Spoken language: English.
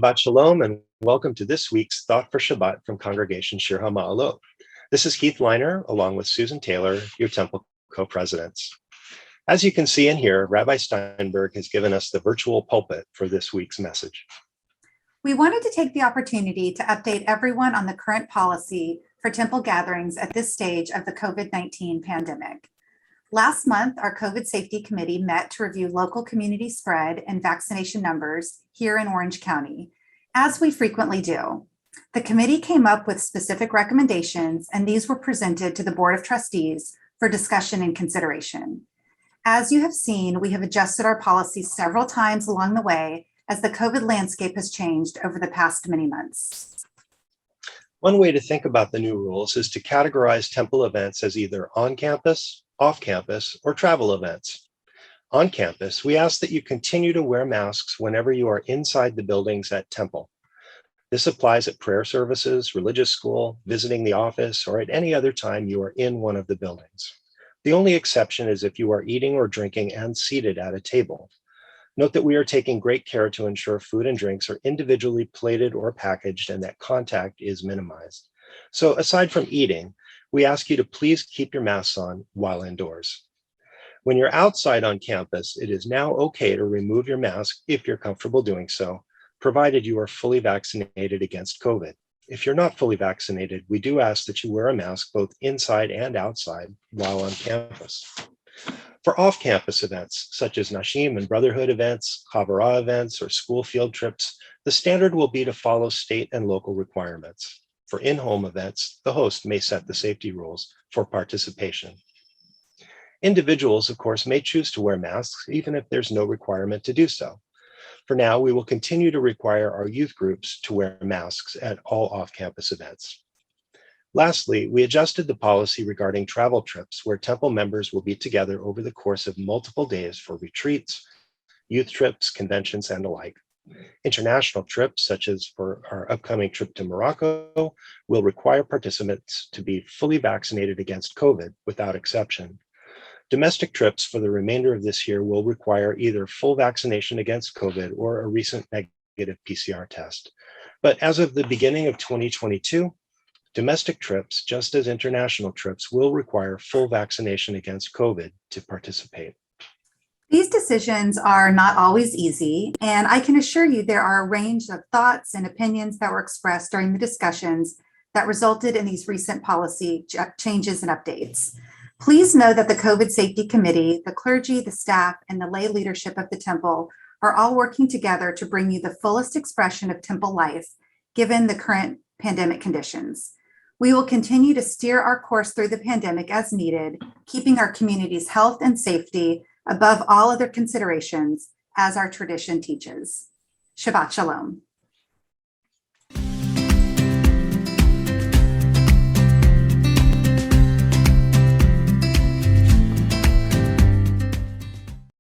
Shabbat Shalom, and welcome to this week's Thought for Shabbat from Congregation Shir HaMa'alot. This is Keith Leiner, along with Susan Taylor, your Temple co-presidents. As you can see and hear, Rabbi Steinberg has given us the virtual pulpit for this week's message. We wanted to take the opportunity to update everyone on the current policy for temple gatherings at this stage of the COVID-19 pandemic. Last month, our COVID Safety Committee met to review local community spread and vaccination numbers here in Orange County, as we frequently do. The committee came up with specific recommendations, and these were presented to the Board of Trustees for discussion and consideration. As you have seen, we have adjusted our policies several times along the way as the COVID landscape has changed over the past many months. One way to think about the new rules is to categorize temple events as either on campus, off campus, or travel events. On campus, we ask that you continue to wear masks whenever you are inside the buildings at temple. This applies at prayer services, religious school, visiting the office, or at any other time you are in one of the buildings. The only exception is if you are eating or drinking and seated at a table. Note that we are taking great care to ensure food and drinks are individually plated or packaged and that contact is minimized. So aside from eating, we ask you to please keep your masks on while indoors. When you're outside on campus, it is now okay to remove your mask if you're comfortable doing so, provided you are fully vaccinated against COVID. If you're not fully vaccinated, we do ask that you wear a mask both inside and outside while on campus. For off-campus events, such as Nashim and Brotherhood events, Chavurah events, or school field trips, the standard will be to follow state and local requirements. For in-home events, the host may set the safety rules for participation. Individuals, of course, may choose to wear masks, even if there's no requirement to do so. For now, we will continue to require our youth groups to wear masks at all off-campus events. Lastly, we adjusted the policy regarding travel trips, where temple members will be together over the course of multiple days for retreats, youth trips, conventions, and the like. International trips, such as for our upcoming trip to Morocco, will require participants to be fully vaccinated against COVID without exception. Domestic trips for the remainder of this year will require either full vaccination against COVID or a recent negative PCR test. But as of the beginning of 2022, domestic trips, just as international trips, will require full vaccination against COVID to participate. These decisions are not always easy, and I can assure you there are a range of thoughts and opinions that were expressed during the discussions that resulted in these recent policy changes and updates. Please know that the COVID Safety Committee, the clergy, the staff, and the lay leadership of the temple are all working together to bring you the fullest expression of temple life, given the current pandemic conditions. We will continue to steer our course through the pandemic as needed, keeping our community's health and safety above all other considerations, as our tradition teaches. Shabbat Shalom.